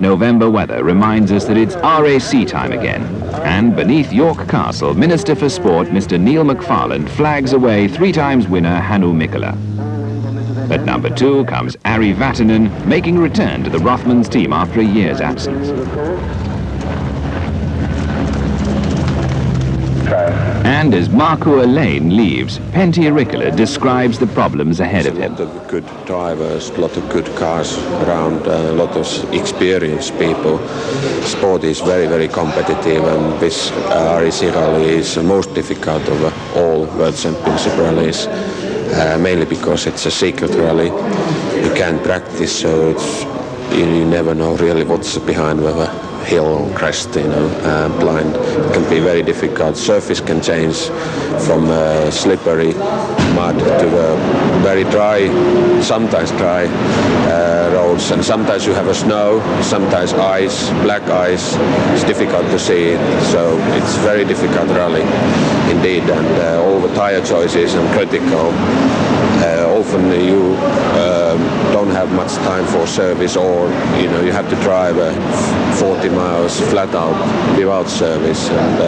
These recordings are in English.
November weather reminds us that it's RAC time again. And beneath York Castle, Minister for Sport Mr. Neil McFarland flags away 3-times winner Hannu Mikkola. At number 2 comes Ari Vatanen, making a return to the Rothmans team after a year's absence. And as Markku Lane leaves, Pentti Riikola describes the problems ahead of him. A lot of good drivers, a lot of good cars around, a lot of experienced people. Sport is very, very competitive, and this RAC Rally is the most difficult of all World Championship rallies, mainly because it's a secret rally. You can't practice, so you never know really what's behind the hill or crest, blind. It can be very difficult. Surface can change from slippery mud to very dry, sometimes dry roads, and sometimes you have a snow, sometimes ice, black ice. It's difficult to see it, so it's very difficult rally indeed, and all the tire choices are critical. Often you don't have much time for service, or you have to drive 40 miles flat out without service, and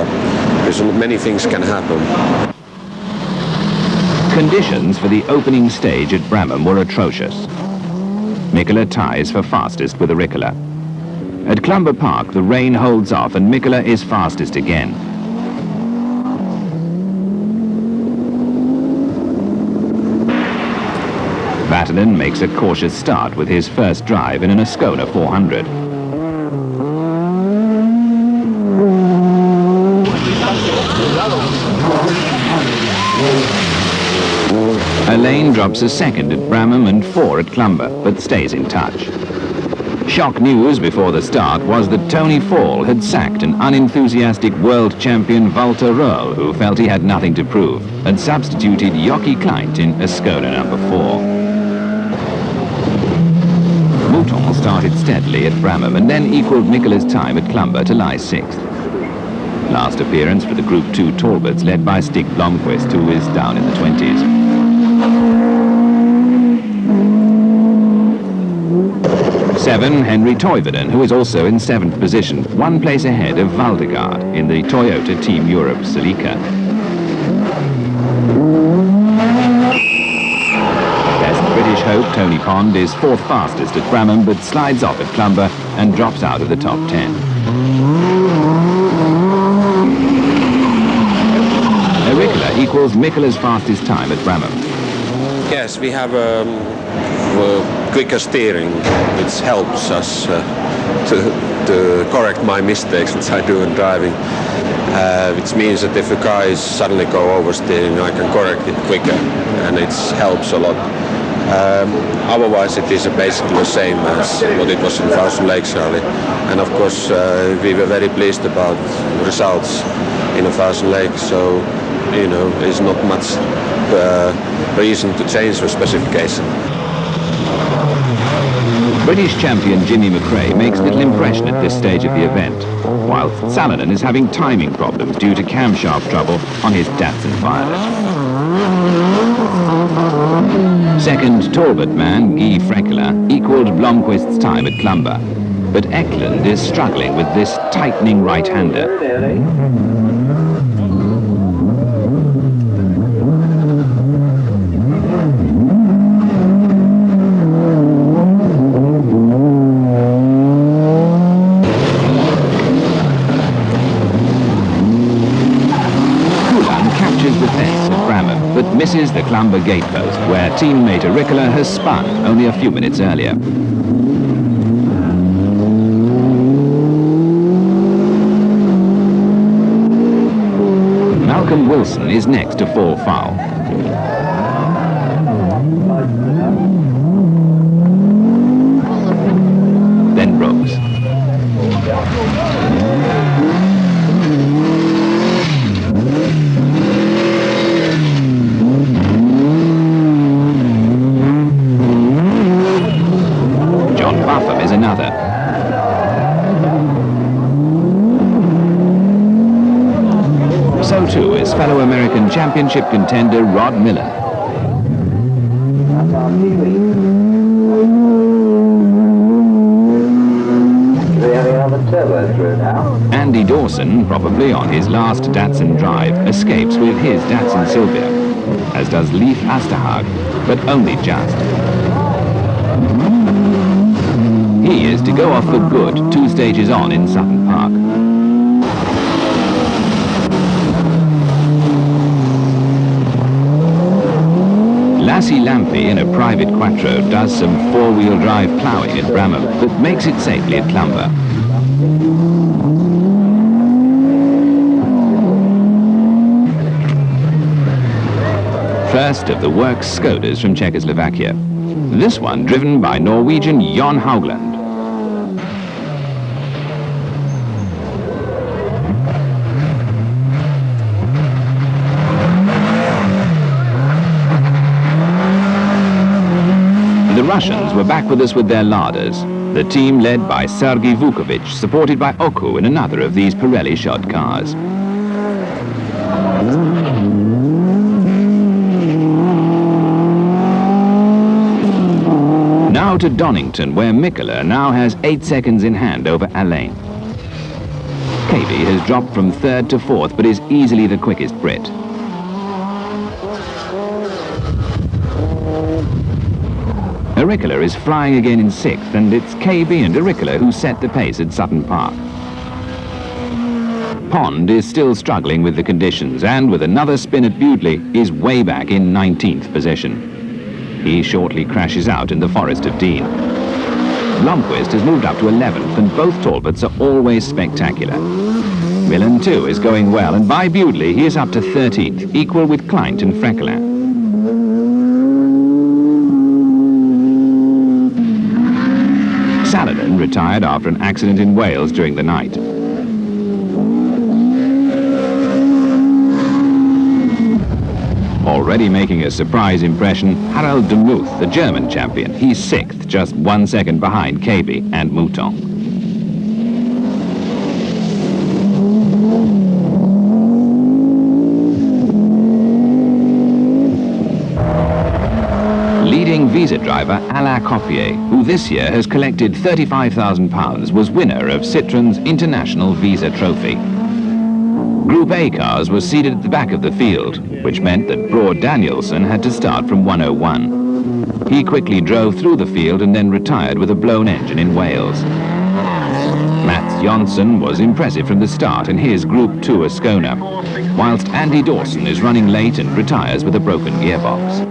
there's many things can happen. Conditions for the opening stage at Bramham were atrocious. Mikkola ties for fastest with Riikola. At Clumber Park, the rain holds off and Mikkola is fastest again. Vatanen makes a cautious start with his first drive in an Ascona 400. Elaine drops a second at Bramham and 4 at Clumber, but stays in touch. Shock news before the start was that Tony Fall had sacked an unenthusiastic world champion Walter Röhrl, who felt he had nothing to prove, and substituted Jocki Kleint in Ascona number 4. Mouton started steadily at Bramham and then equalled Mikkola's time at Clumber to lie 6th. Last appearance for the Group 2 Talbots, led by Stig Blomqvist, who is down in the 20s. 7, Henry Toivonen, who is also in 7th position, 1 place ahead of Valdegaard in the Toyota Team Europe Celica. Best British hope Tony Pond is 4th fastest at Bramham, but slides off at Clumber and drops out of the top 10. Riikola equals Mikkola's fastest time at Bramham. Yes, we have quicker steering, which helps us to correct my mistakes, which I do in driving, which means that if a car is suddenly go oversteering, I can correct it quicker, and it helps a lot. Otherwise, it is basically the same as what it was in Thousand Lakes Rally, and of course we were very pleased about the results in a Thousand Lakes, so there's not much reason to change the specification. British champion Jimmy McRae makes little impression at this stage of the event, whilst Salonen is having timing problems due to camshaft trouble on his Datsun Violet. Second Talbot man Guy Freckler equalled Blomqvist's time at Clumber, but Eklund is struggling with this tightening right-hander. Misses the Clumber gatepost, where teammate Riikola has spun only a few minutes earlier. Malcolm Wilson is next to fall foul. Then Brooks. Another. So too is fellow American championship contender Rod Miller. Andy Dawson, probably on his last Datsun drive, escapes with his Datsun Sylvia, as does Leif Asterhag, but only just. He is to go off for good 2 stages on in Sutton Park. Lassie Lampy in a private quattro does some 4-wheel drive ploughing at Bramham, but makes it safely at Clumber. First of the works Skodas from Czechoslovakia. This one driven by Norwegian Jon Haugland. The Russians were back with us with their larders. The team led by Sergei Vukovic, supported by Oku in another of these Pirelli-shod cars. Now to Donington, where Mikkola now has 8 seconds in hand over Alain. Kaby has dropped from 3rd to 4th, but is easily the quickest Brit. Auricola is flying again in 6th, and it's Kaby and Auricola who set the pace at Sutton Park. Pond is still struggling with the conditions, and with another spin at Bewdley is way back in 19th position. He shortly crashes out in the Forest of Dean. Blomqvist has moved up to 11th, and both Talbots are always spectacular. Millen too is going well, and by Bewdley he is up to 13th, equal with Kleint and Freckelin. Saladin retired after an accident in Wales during the night. Already making a surprise impression, Harald de Muth, the German champion. He's 6th, just 1 second behind Kaby and Mouton. Leading Visa driver Alain Coppier, who this year has collected £35,000, was winner of Citroën's International Visa Trophy. Group A cars were seated at the back of the field, which meant that Broad Danielson had to start from 101. He quickly drove through the field and then retired with a blown engine in Wales. Mats Jonsson was impressive from the start in his Group 2 Ascona, whilst Andy Dawson is running late and retires with a broken gearbox.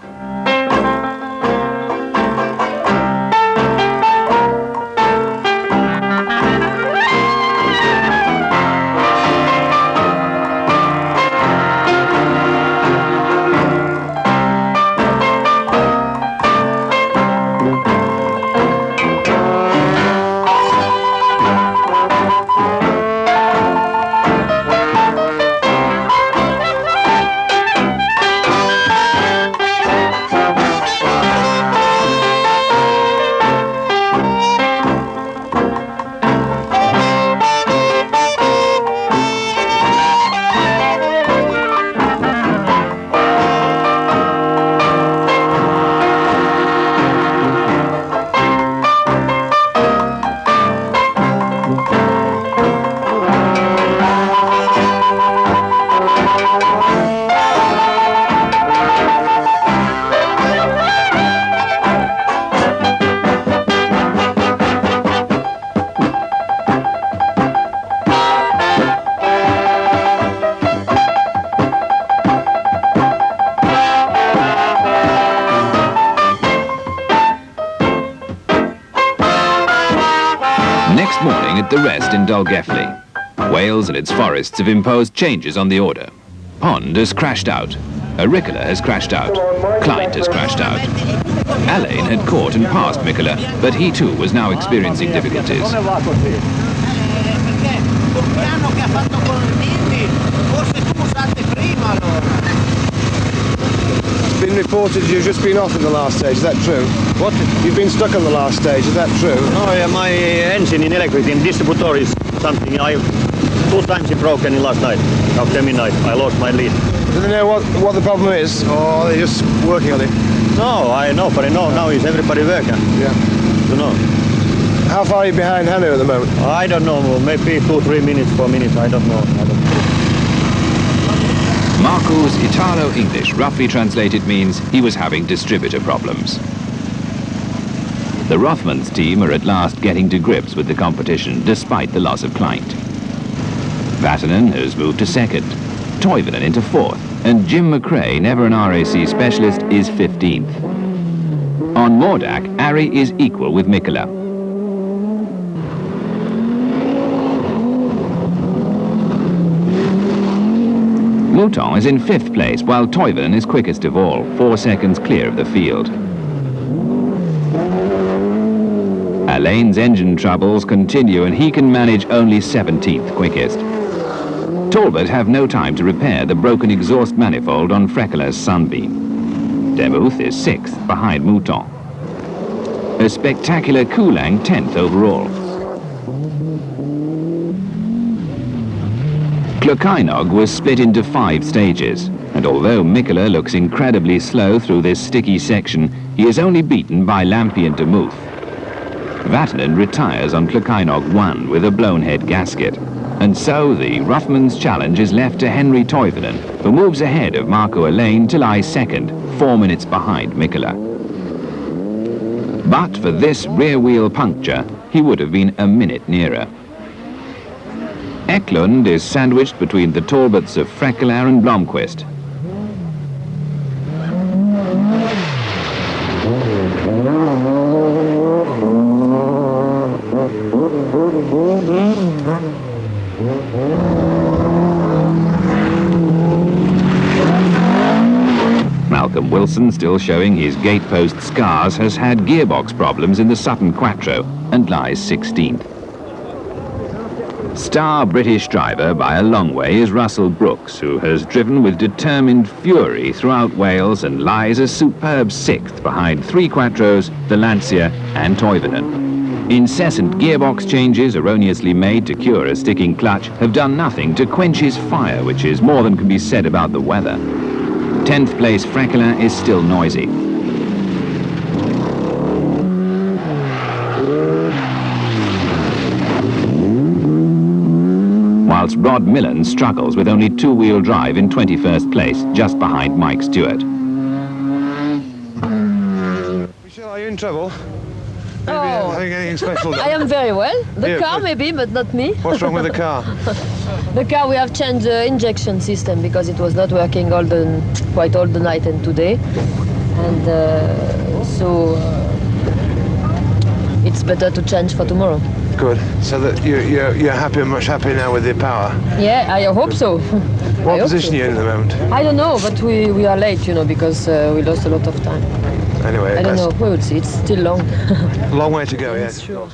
Next morning at the rest in Dolgeffley. Wales and its forests have imposed changes on the order. Pond has crashed out. Auricola has crashed out. Kleint has crashed out. Alain had caught and passed Mikkola, but he too was now experiencing difficulties. It's been reported you've just been off in the last stage, is that true? What? You've been stuck on the last stage, is that true? No, yeah, my engine in electric in distributor is something 2 times it broken in last night, after midnight. I lost my lead. Do they know what the problem is, or are they just working on it? No, I know, but I know now is everybody working. Yeah. You know. How far are you behind Hannu at the moment? I don't know, maybe 2-3 minutes, 4 minutes, I don't know. Marco's Italo-English roughly translated means he was having distributor problems. The Rothmans team are at last getting to grips with the competition despite the loss of Kleint. Vatanen has moved to second, Toivonen into fourth, and Jim McRae, never an RAC specialist, is 15th. On Mordak, Ari is equal with Mikkola. Mouton is in 5th place, while Toivonen is quickest of all, 4 seconds clear of the field. Alain's engine troubles continue and he can manage only 17th quickest. Talbot have no time to repair the broken exhaust manifold on Frekela's Sunbeam. Demuth is 6th behind Mouton. A spectacular Kulang 10th overall. Klukainog was split into 5 stages, and although Mikkola looks incredibly slow through this sticky section, he is only beaten by Lampi and Demuth. Vatanen retires on Klukainog 1 with a blown head gasket, and so the Rothmans challenge is left to Henry Toivonen, who moves ahead of Marco Alain to lie second, 4 minutes behind Mikkola. But for this rear wheel puncture, he would have been a minute nearer. Eklund is sandwiched between the Talbots of Frekela and Blomqvist. Malcolm Wilson, still showing his gatepost scars, has had gearbox problems in the Sutton Quattro and lies 16th. Star British driver by a long way is Russell Brooks, who has driven with determined fury throughout Wales and lies a superb 6th behind 3 Quattros, the Lancia and Toivonen. Incessant gearbox changes erroneously made to cure a sticking clutch have done nothing to quench his fire, which is more than can be said about the weather. 10th place Frekela is still noisy. Whilst Rod Millen struggles with only 2-wheel drive in 21st place, just behind Mike Stewart. Michelle, are you in trouble? Oh, Having anything special? I am very well. The Yeah, car but- maybe, but not me. What's wrong with the car? The car, we have changed the injection system because it was not working quite all the night and today. And so it's better to change for tomorrow. Good. So that you're happy, much happier now with the power. Yeah, I hope so. What position are you in at the moment? I don't know, but we are late, because we lost a lot of time. Anyway, I don't know, we will see. It's still long. long way to go, yes. Sure.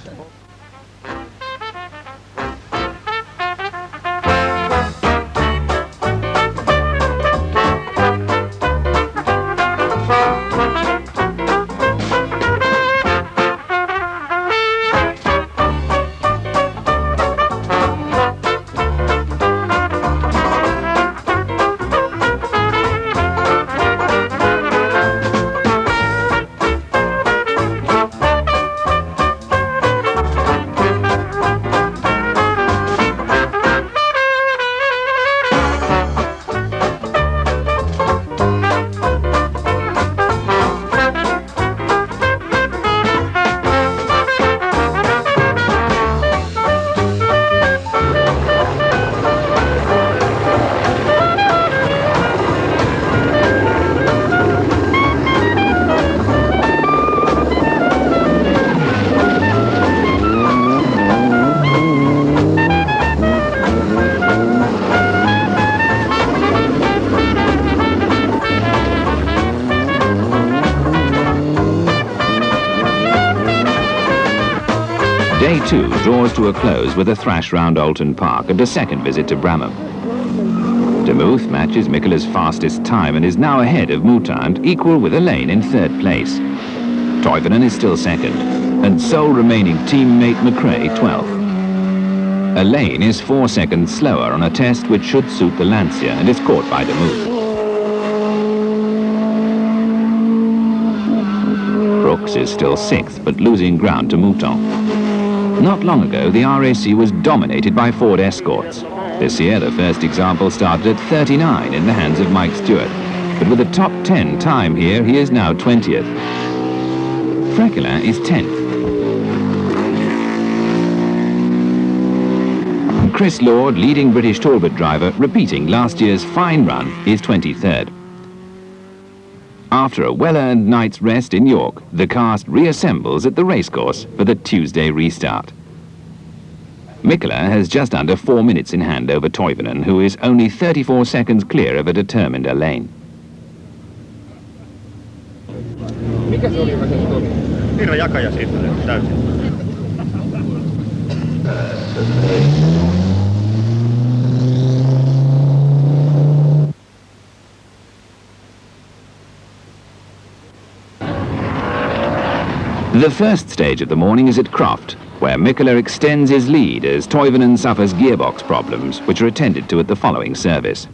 Day 2 draws to a close with a thrash round Alton Park and a second visit to Bramham. Demuth matches Mikkola's fastest time and is now ahead of Mouton, equal with Alain in 3rd place. Toivonen is still 2nd, and sole remaining teammate McRae 12th. Alain is 4 seconds slower on a test which should suit the Lancia and is caught by Demuth. Brooks is still 6th, but losing ground to Mouton. Not long ago, the RAC was dominated by Ford Escorts. This year, the first example started at 39 in the hands of Mike Stewart. But with a top 10 time here, he is now 20th. Frekelin is 10th. And Chris Lord, leading British Talbot driver, repeating last year's fine run, is 23rd. After a well-earned night's rest in York, the cast reassembles at the racecourse for the Tuesday restart. Mikkola has just under 4 minutes in hand over Toivonen, who is only 34 seconds clear of a determined Alain. Mikä se oli rakennus? Virrajakaja siitä täysin. The first stage of the morning is at Croft, where Mikkola extends his lead as Toivonen suffers gearbox problems, which are attended to at the following service.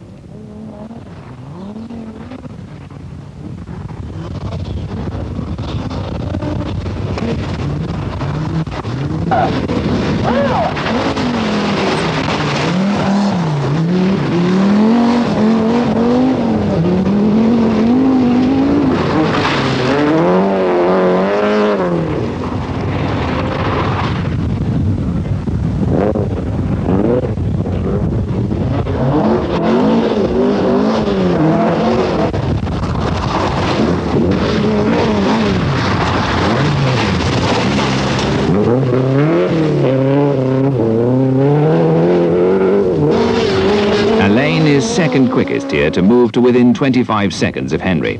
Alain is second quickest here to move to within 25 seconds of Henry.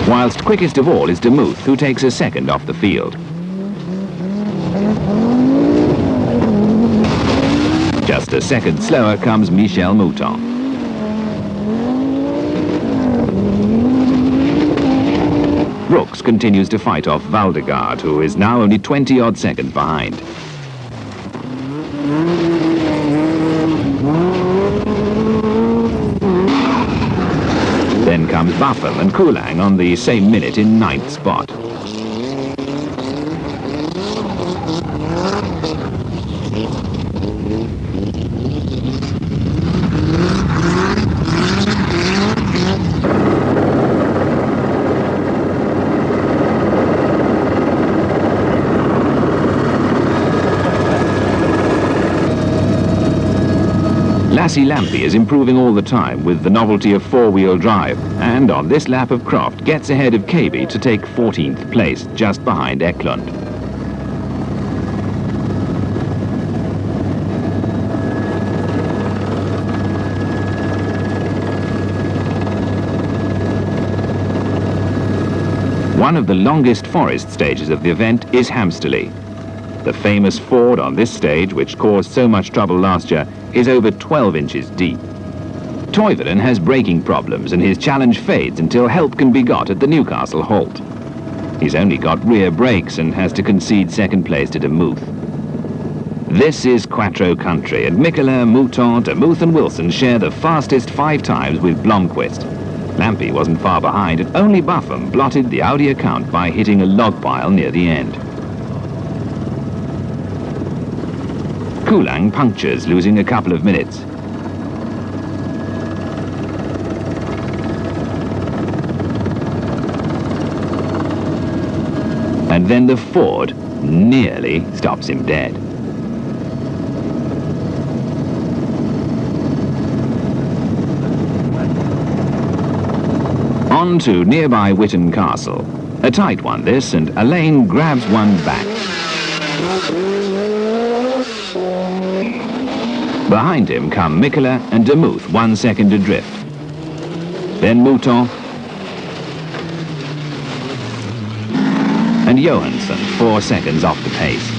Whilst quickest of all is Demuth, who takes a second off the field. Just a second slower comes Michel Mouton. Brooks continues to fight off Valdegaard, who is now only 20-odd seconds behind. Then comes Buffum and Kulang on the same minute in 9th spot. Lassie Lampy is improving all the time with the novelty of four-wheel drive, and on this lap of Croft gets ahead of Kaby to take 14th place, just behind Eklund. One of the longest forest stages of the event is Hamsterley. The famous ford on this stage, which caused so much trouble last year, is over 12 inches deep. Toivonen has braking problems and his challenge fades until help can be got at the Newcastle halt. He's only got rear brakes and has to concede second place to Demuth. This is Quattro country, and Mikkola, Mouton, Demuth and Wilson share the fastest 5 times with Blomqvist. Lampy wasn't far behind, and only Buffum blotted the Audi account by hitting a log pile near the end. Kulang punctures, losing a couple of minutes. And then the Ford nearly stops him dead. On to nearby Witton Castle. A tight one this, and Alain grabs one back. Behind him come Mikkola and Demuth, 1 second adrift. Then Mouton and Johansson, 4 seconds off the pace.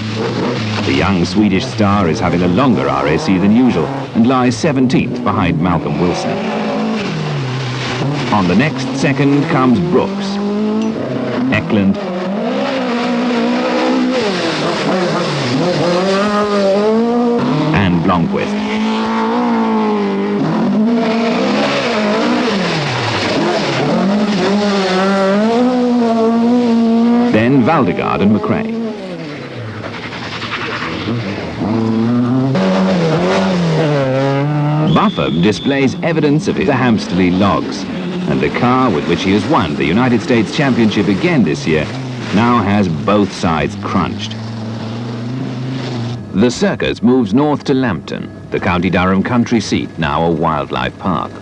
The young Swedish star is having a longer RAC than usual and lies 17th behind Malcolm Wilson. On the next second comes Brooks, Eklund Blomqvist. Then Valdegaard and McRae. Buffum displays evidence of the Hampsterley logs, and the car with which he has won the United States Championship again this year now has both sides crunched. The circus moves north to Lambton, the County Durham country seat, now a wildlife park.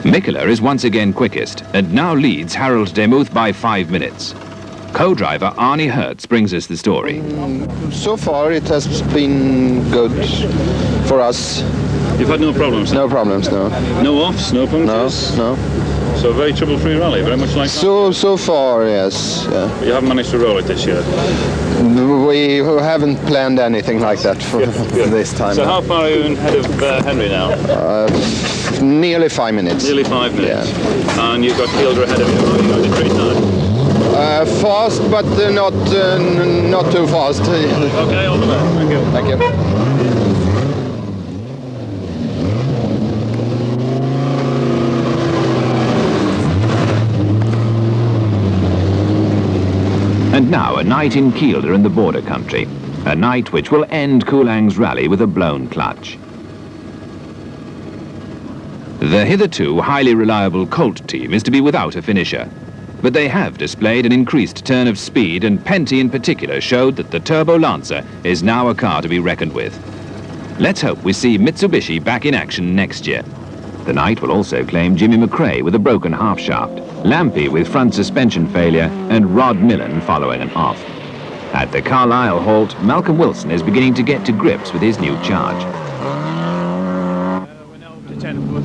Mikkeler is once again quickest and now leads Harold Demuth by 5 minutes. Co-driver Arnie Hertz brings us the story. So far it has been good for us. You've had no problems? No problems, no. No offs, no punctures? No. So a very trouble-free rally, very much like So far, yes. Yeah. You haven't managed to roll it this year? We haven't planned anything like that for this time. So how far are you ahead of Henry now? Nearly 5 minutes. Nearly 5 minutes. Yeah. And you've got Fielder ahead of you. How are you going to treat that? Fast, but not too fast. Okay, all the best. Thank you. Thank you. And now a night in Kielder in the border country. A night which will end Coulang's rally with a blown clutch. The hitherto highly reliable Colt team is to be without a finisher. But they have displayed an increased turn of speed, and Penty in particular showed that the Turbo Lancer is now a car to be reckoned with. Let's hope we see Mitsubishi back in action next year. The night will also claim Jimmy McRae with a broken half shaft, Lampy with front suspension failure, and Rod Millen following an off. At the Carlisle halt, Malcolm Wilson is beginning to get to grips with his new charge.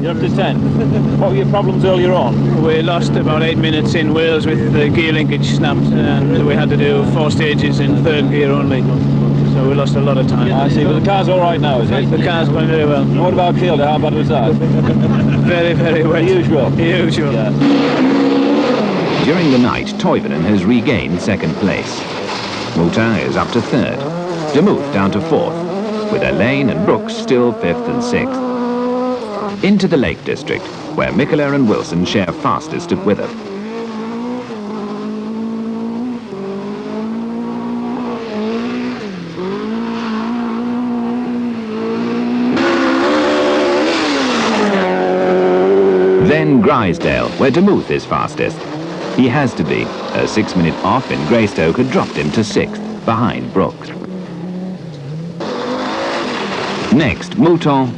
You're up to 10. What were your problems earlier on? We lost about 8 minutes in Wales with the gear linkage snapped, and we had to do 4 stages in third gear only. So we lost a lot of time. I see, but the car's all right now, is it? The car's going very well. What about Fielder? How bad was that? Very, very well. Usual. Usual. Yeah. During the night, Toivonen has regained second place. Moutin is up to third. Demuth down to fourth, with Elaine and Brooks still fifth and sixth. Into the Lake District, where Mikkeler and Wilson share fastest at Witham. Then Grisdale, where Demuth is fastest. He has to be. A 6 minute off in Greystoke had dropped him to 6th, behind Brooks. Next, Mouton,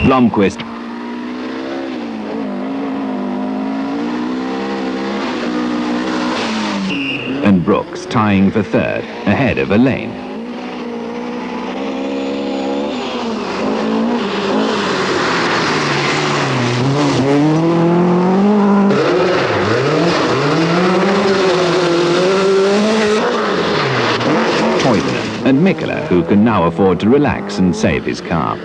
Blomqvist, and Brooks tying for third, ahead of Elaine. Toivonen and Mikkeler, who can now afford to relax and save his car.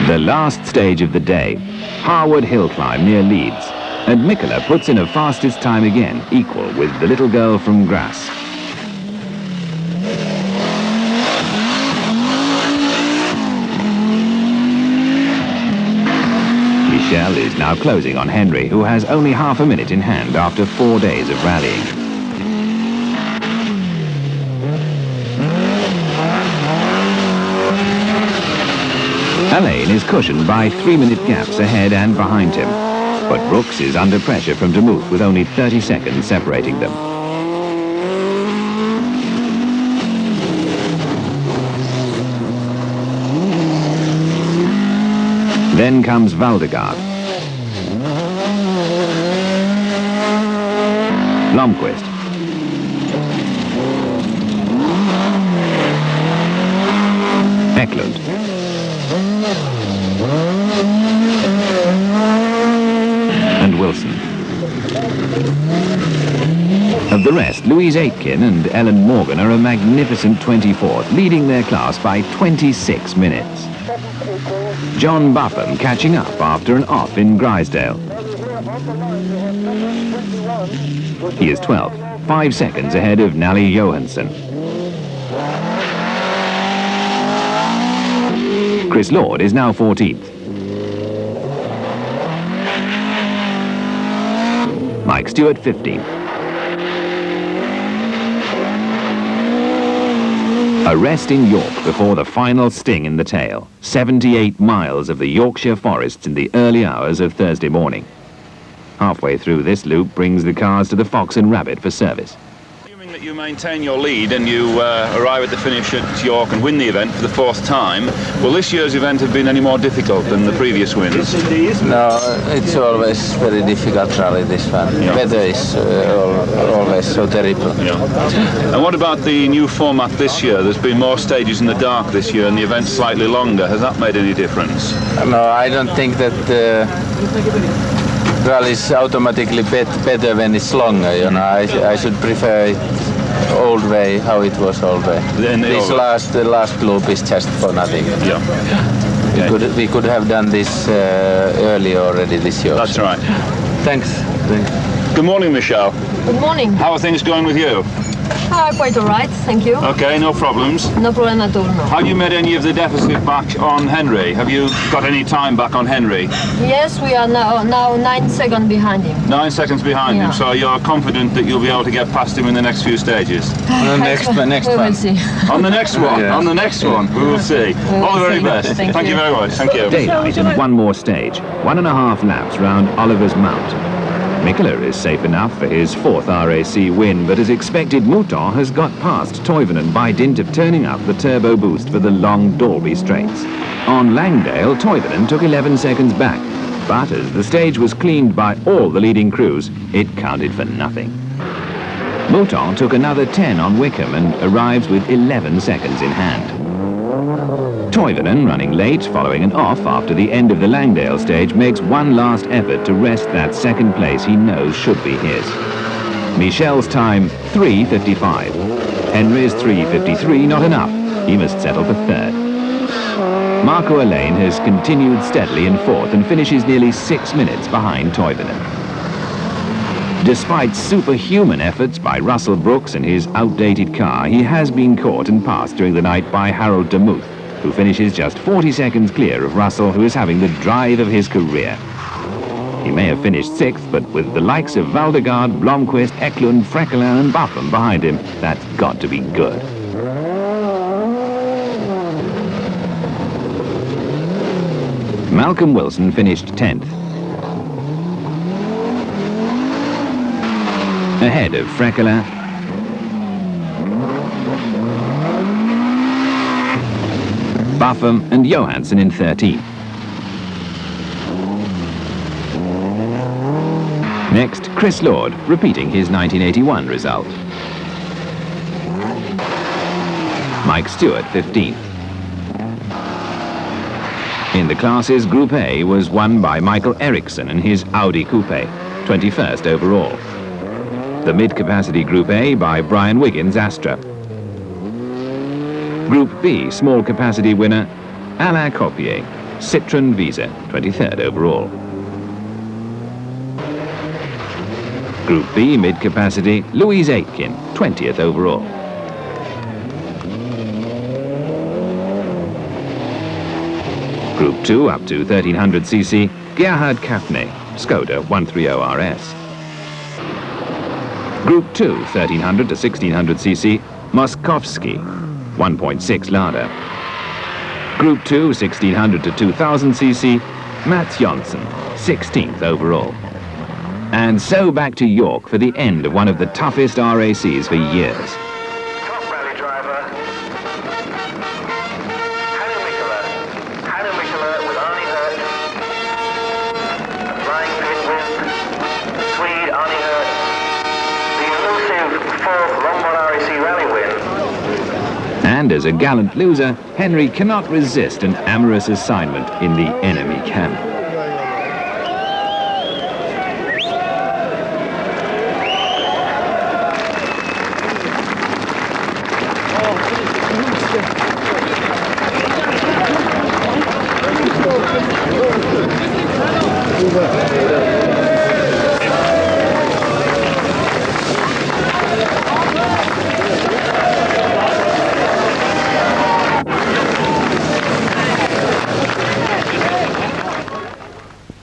The last stage of the day, Harwood Hill Climb near Leeds, and Mikkeler puts in a fastest time again, equal with the little girl from Grass. Michel is now closing on Henry, who has only half a minute in hand after 4 days of rallying. Elaine is cushioned by 3 minute gaps ahead and behind him, but Brooks is under pressure from Demuth with only 30 seconds separating them. Then comes Valdegaard, Blomqvist, Eklund, and Wilson. A Of the rest, Louise Aitken and Ellen Morgan are a magnificent 24th, leading their class by 26 minutes. John Buffum catching up after an off in Grisdale. He is 12th, 5 seconds ahead of Nally Johansson. Chris Lord is now 14th. Mike Stewart 15th. A rest in York before the final sting in the tail. 78 miles of the Yorkshire forests in the early hours of Thursday morning. Halfway through this loop brings the cars to the Fox and Rabbit for service. Assuming that you maintain your lead and you arrive at the finish at York and win the event for the 4th time, will this year's event have been any more difficult than the previous wins? No, it's always very difficult rally, this one. Yeah. Weather is always so terrible. Yeah. And what about the new format this year? There's been more stages in the dark this year and the event's slightly longer. Has that made any difference? No, I don't think that rally is automatically better when it's longer, you know. I should prefer it old way, how it was old way. This last loop is just for nothing. Yeah. We could have done this earlier already this year. That's right. Thanks. Good morning, Michelle. Good morning. How are things going with you? Quite all right, thank you. Okay, no problems. No problem at all, no. Have you made any of the deficit back on Henry? Have you got any time back on Henry? Yes, we are now 9 seconds behind him. 9 seconds behind him, so you're confident that you'll be able to get past him in the next few stages? On the next one. We will see. On the next one, Yeah. On the next one, we will see. All the very best. Thank you you. very much. Thank you. Daylight and one more stage. 1.5 laps round Oliver's Mount. Mikkeler is safe enough for his 4th RAC win, but as expected, Mouton has got past Toivonen by dint of turning up the turbo boost for the long Dalby straights. On Langdale, Toivonen took 11 seconds back, but as the stage was cleaned by all the leading crews, it counted for nothing. Mouton took another 10 on Wickham and arrives with 11 seconds in hand. Toivonen, running late following an off after the end of the Langdale stage, makes one last effort to wrest that second place he knows should be his. Michel's time, 3:55. Henry's 3:53, not enough. He must settle for 3rd. Marco Alain has continued steadily in 4th and finishes nearly 6 minutes behind Toivonen. Despite superhuman efforts by Russell Brooks and his outdated car, he has been caught and passed during the night by Harold Demuth, who finishes just 40 seconds clear of Russell, who is having the drive of his career. He may have finished 6th, but with the likes of Valdegaard, Blomqvist, Eklund, Frekkelin and Buffum behind him, that's got to be good. Malcolm Wilson finished 10th. Ahead of Frekkelin, Buffum and Johansson in 13th. Next, Chris Lord, repeating his 1981 result. Mike Stewart, 15th. In the classes, Group A was won by Michael Eriksson and his Audi Coupe, 21st overall. The mid-capacity Group A by Brian Wiggins Astra. Group B, small capacity winner, Alain Copier, Citroën Visa, 23rd overall. Group B, mid-capacity, Louise Aitken, 20th overall. Group 2, up to 1300cc, Gerhard Kafne, Skoda 130RS. Group 2, 1300 to 1600cc, Moskowski, 1.6 Lada. Group 2, 1600 to 2000cc, Mats Jonsson, 16th overall. And so back to York for the end of one of the toughest RACs for years. Top rally driver, Hannu Mikkola with Arnie Hurt. Flying pit with Swede Arnie Hurt. The elusive 4th Lombard RAC Rally win. And as a gallant loser, Henry cannot resist an amorous assignment in the enemy camp.